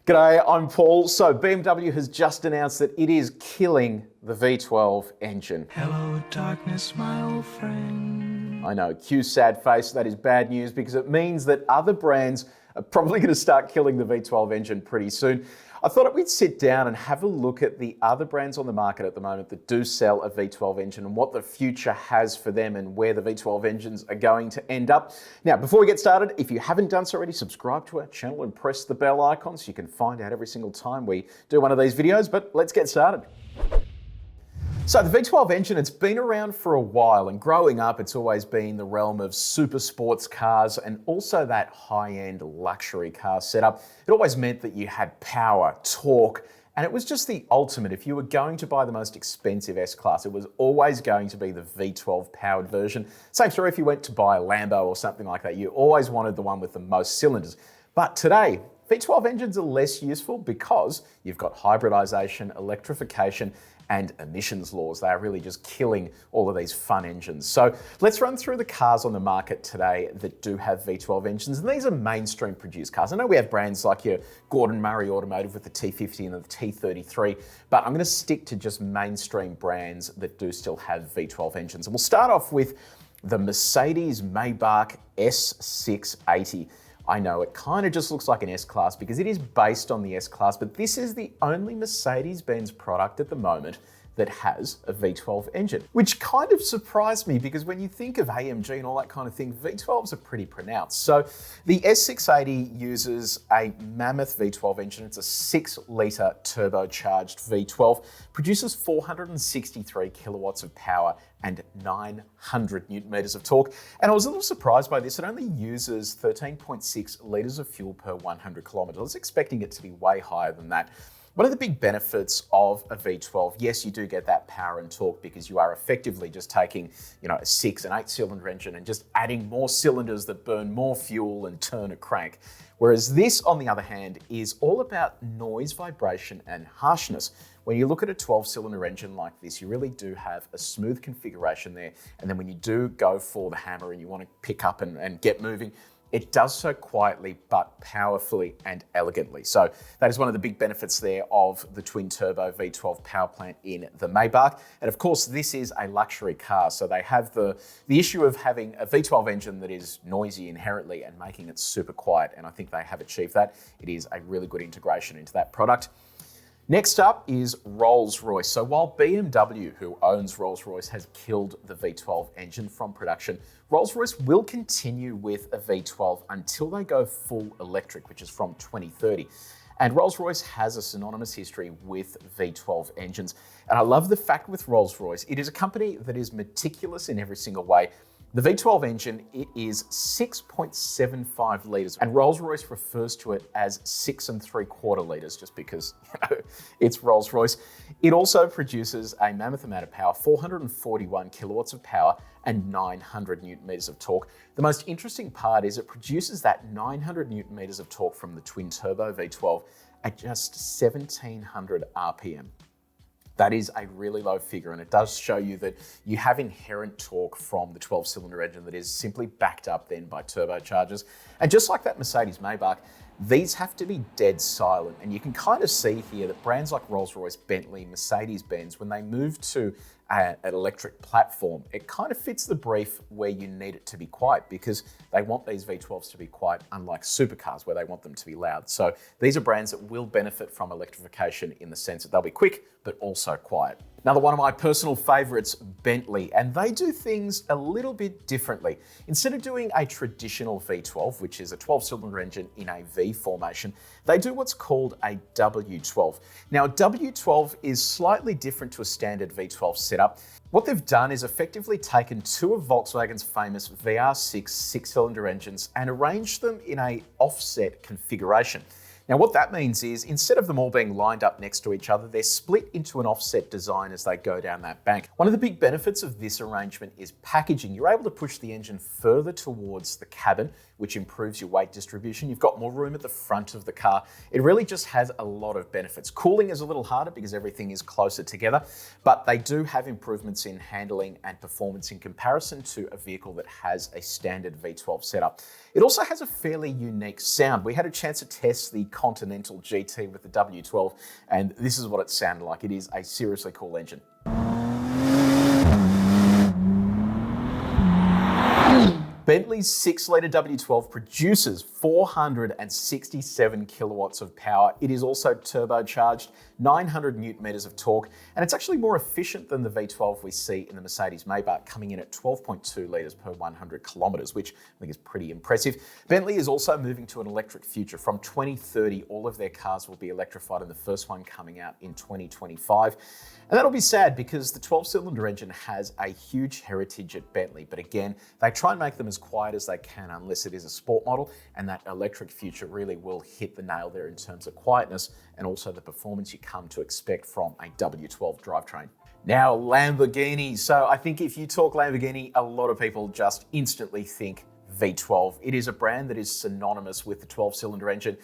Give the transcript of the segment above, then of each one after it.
G'day, I'm Paul. So BMW has just announced that it is killing the V12 engine. Hello darkness, my old friend. I know, cue sad face, that is bad news because it means that other brands are probably going to start killing the V12 engine pretty soon. I thought we'd sit down and have a look at the other brands on the market at the moment that do sell a V12 engine and what the future has for them and where the V12 engines are going to end up. Now, before we get started, if you haven't done so already, subscribe to our channel and press the bell icon so you can find out every single time we do one of these videos, but let's get started. So the V12 engine, it's been around for a while, and growing up, it's always been the realm of super sports cars and also that high-end luxury car setup. It always meant that you had power, torque, and it was just the ultimate. If you were going to buy the most expensive S-Class, it was always going to be the V12 powered version. Same story if you went to buy a Lambo or something like that. You always wanted the one with the most cylinders. But today, V12 engines are less useful because you've got hybridization, electrification, and emissions laws. They are really just killing all of these fun engines. So let's run through the cars on the market today that do have V12 engines. And these are mainstream produced cars. I know we have brands like your Gordon Murray Automotive with the T50 and the T33, but I'm going to stick to just mainstream brands that do still have V12 engines. And we'll start off with the Mercedes Maybach S680. I know it kind of just looks like an S-Class because it is based on the S-Class, but this is the only Mercedes-Benz product at the moment that has a V12 engine, which kind of surprised me because when you think of AMG and all that kind of thing, V12s are pretty pronounced. So the S680 uses a mammoth V12 engine. It's a 6-litre turbocharged V12, produces 463 kilowatts of power and 900 newton meters of torque. And I was a little surprised by this. It only uses 13.6 litres of fuel per 100 kilometres. I was expecting it to be way higher than that. One of the big benefits of a V12, yes, you do get that power and torque because you are effectively just taking, a 6 and 8 cylinder engine and just adding more cylinders that burn more fuel and turn a crank. Whereas this, on the other hand, is all about noise, vibration, and harshness. When you look at a 12-cylinder engine like this, you really do have a smooth configuration there. And then when you do go for the hammer and you want to pick up and get moving, it does so quietly but powerfully and elegantly. So that is one of the big benefits there of the twin-turbo V12 power plant in the Maybach. And of course, this is a luxury car, so they have the issue of having a V12 engine that is noisy inherently and making it super quiet, and I think they have achieved that. It is a really good integration into that product. Next up is Rolls-Royce. So while BMW, who owns Rolls-Royce, has killed the V12 engine from production, Rolls-Royce will continue with a V12 until they go full electric, which is from 2030. And Rolls-Royce has a synonymous history with V12 engines. And I love the fact with Rolls-Royce, it is a company that is meticulous in every single way. The V12 engine, it is 6.75 litres, and Rolls-Royce refers to it as 6 3/4 litres just because it's Rolls-Royce. It also produces a mammoth amount of power, 441 kilowatts of power and 900 newton meters of torque. The most interesting part is it produces that 900 newton meters of torque from the twin-turbo V12 at just 1700 RPM. That is a really low figure, and it does show you that you have inherent torque from the 12-cylinder engine that is simply backed up then by turbochargers. And just like that Mercedes Maybach, these have to be dead silent. And you can kind of see here that brands like Rolls-Royce, Bentley, Mercedes-Benz, when they move to an electric platform, it kind of fits the brief where you need it to be quiet because they want these V12s to be quiet, unlike supercars where they want them to be loud. So these are brands that will benefit from electrification in the sense that they'll be quick, but also quiet. Another one of my personal favorites, Bentley, and they do things a little bit differently. Instead of doing a traditional V12, which is a 12-cylinder engine in a V formation, they do what's called a W12. Now, a W12 is slightly different to a standard V12 setup. What they've done is effectively taken two of Volkswagen's famous VR6 6-cylinder engines and arranged them in an offset configuration. Now, what that means is instead of them all being lined up next to each other, they're split into an offset design as they go down that bank. One of the big benefits of this arrangement is packaging. You're able to push the engine further towards the cabin, which improves your weight distribution. You've got more room at the front of the car. It really just has a lot of benefits. Cooling is a little harder because everything is closer together, but they do have improvements in handling and performance in comparison to a vehicle that has a standard V12 setup. It also has a fairly unique sound. We had a chance to test the Continental GT with the W12, and this is what it sounded like. It is a seriously cool engine. Bentley's 6-litre W12 produces 467 kilowatts of power. It is also turbocharged, 900 newton meters of torque, and it's actually more efficient than the V12 we see in the Mercedes Maybach, coming in at 12.2 litres per 100 kilometres, which I think is pretty impressive. Bentley is also moving to an electric future. From 2030, all of their cars will be electrified, and the first one coming out in 2025. And that'll be sad because the 12-cylinder engine has a huge heritage at Bentley, but again, they try and make them as quiet as they can unless it is a sport model, and that electric future really will hit the nail there in terms of quietness and also the performance you come to expect from a W12 drivetrain. Now, Lamborghini. So I think if you talk Lamborghini, a lot of people just instantly think V12. It is a brand that is synonymous with the 12-cylinder engine,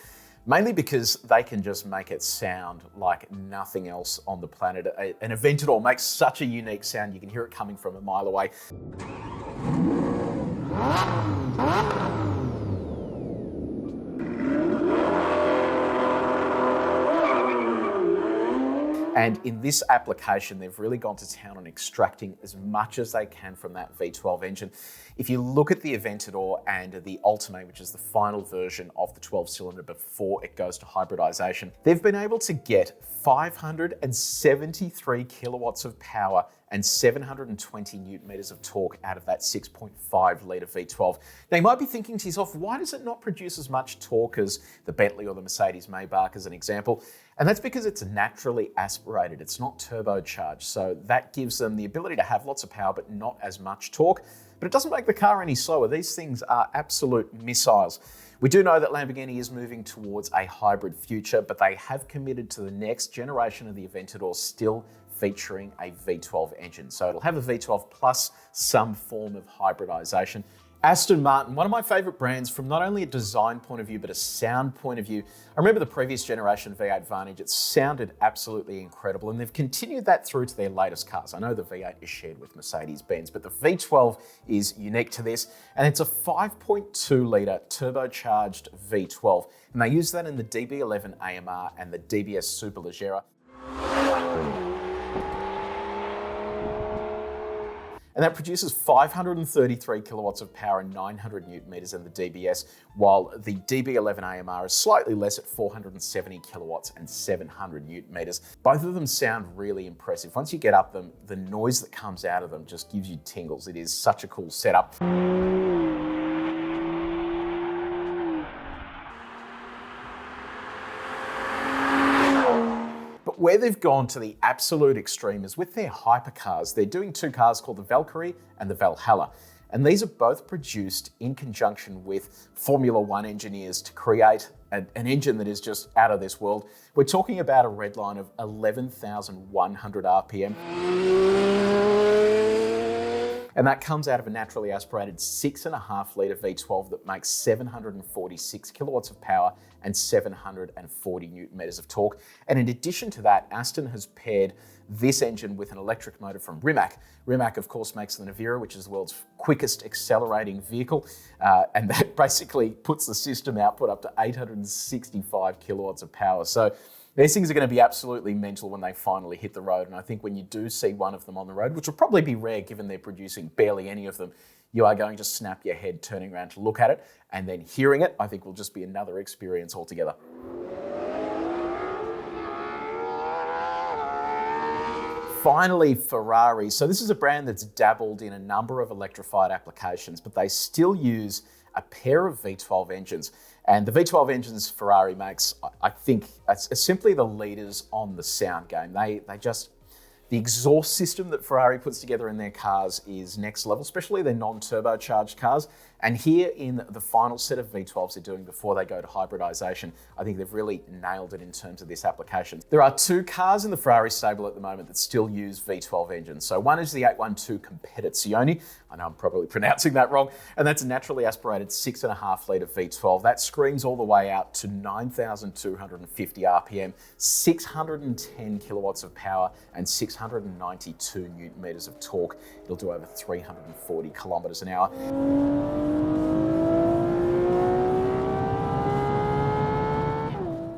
mainly because they can just make it sound like nothing else on the planet. An Aventador makes such a unique sound, you can hear it coming from a mile away. And in this application, they've really gone to town on extracting as much as they can from that V12 engine. If you look at the Aventador and the Ultimate, which is the final version of the 12-cylinder before it goes to hybridization, they've been able to get 573 kilowatts of power and 720 newton meters of torque out of that 6.5 litre V12. Now you might be thinking to yourself, why does it not produce as much torque as the Bentley or the Mercedes Maybach as an example? And that's because it's naturally aspirated, it's not turbocharged. So that gives them the ability to have lots of power, but not as much torque. But it doesn't make the car any slower. These things are absolute missiles. We do know that Lamborghini is moving towards a hybrid future, but they have committed to the next generation of the Aventador still featuring a V12 engine. So it'll have a V12 plus some form of hybridization. Aston Martin, one of my favorite brands from not only a design point of view, but a sound point of view. I remember the previous generation V8 Vantage, it sounded absolutely incredible, and they've continued that through to their latest cars. I know the V8 is shared with Mercedes-Benz, but the V12 is unique to this, and it's a 5.2 litre turbocharged V12, and they use that in the DB11 AMR and the DBS Superleggera. And that produces 533 kilowatts of power and 900 newton meters in the DBS, while the DB11 AMR is slightly less at 470 kilowatts and 700 newton meters. Both of them sound really impressive. Once you get up them, the noise that comes out of them just gives you tingles. It is such a cool setup. Where they've gone to the absolute extreme is with their hypercars. They're doing two cars called the Valkyrie and the Valhalla. And these are both produced in conjunction with Formula One engineers to create an engine that is just out of this world. We're talking about a red line of 11,100 RPM. And that comes out of a naturally aspirated 6.5 litre V12 that makes 746 kilowatts of power and 740 newton meters of torque. And in addition to that, Aston has paired this engine with an electric motor from Rimac. Rimac, of course, makes the Navira, which is the world's quickest accelerating vehicle. And that basically puts the system output up to 865 kilowatts of power. So these things are going to be absolutely mental when they finally hit the road. And I think when you do see one of them on the road, which will probably be rare given they're producing barely any of them, you are going to snap your head turning around to look at it, and then hearing it, I think will just be another experience altogether. Finally, Ferrari. So this is a brand that's dabbled in a number of electrified applications, but they still use a pair of V12 engines. And the V12 engines Ferrari makes, I think, are simply the leaders on the sound game. The exhaust system that Ferrari puts together in their cars is next level, especially their non-turbocharged cars. And here in the final set of V12s they're doing before they go to hybridization, I think they've really nailed it in terms of this application. There are two cars in the Ferrari stable at the moment that still use V12 engines. So one is the 812 Competizione. I know I'm probably pronouncing that wrong. And that's a naturally aspirated 6.5 litre V12. That screams all the way out to 9,250 RPM, 610 kilowatts of power, and 692 Newton meters of torque. It'll do over 340 kilometers an hour.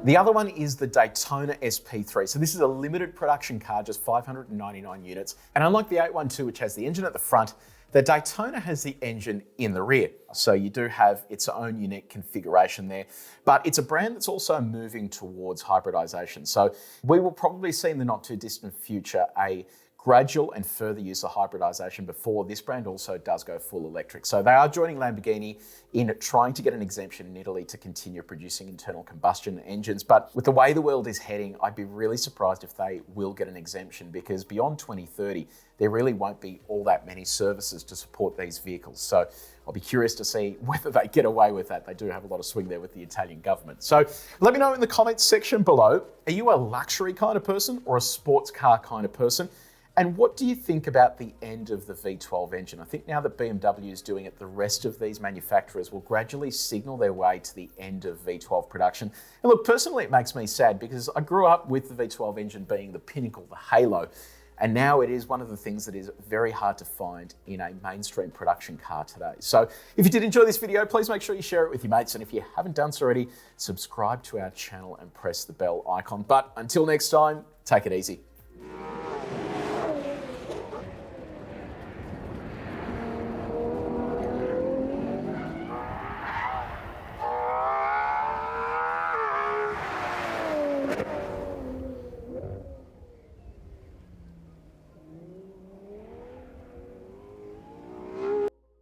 The other one is the Daytona SP3. So this is a limited production car, just 599 units. And unlike the 812, which has the engine at the front, the Daytona has the engine in the rear. So you do have its own unique configuration there, but it's a brand that's also moving towards hybridization. So we will probably see in the not too distant future a gradual and further use of hybridization before this brand also does go full electric. So they are joining Lamborghini in trying to get an exemption in Italy to continue producing internal combustion engines. But with the way the world is heading, I'd be really surprised if they will get an exemption, because beyond 2030, there really won't be all that many services to support these vehicles. So I'll be curious to see whether they get away with that. They do have a lot of swing there with the Italian government. So let me know in the comments section below, are you a luxury kind of person or a sports car kind of person? And what do you think about the end of the V12 engine? I think now that BMW is doing it, the rest of these manufacturers will gradually signal their way to the end of V12 production. And look, personally, it makes me sad because I grew up with the V12 engine being the pinnacle, the halo. And now it is one of the things that is very hard to find in a mainstream production car today. So if you did enjoy this video, please make sure you share it with your mates. And if you haven't done so already, subscribe to our channel and press the bell icon. But until next time, take it easy.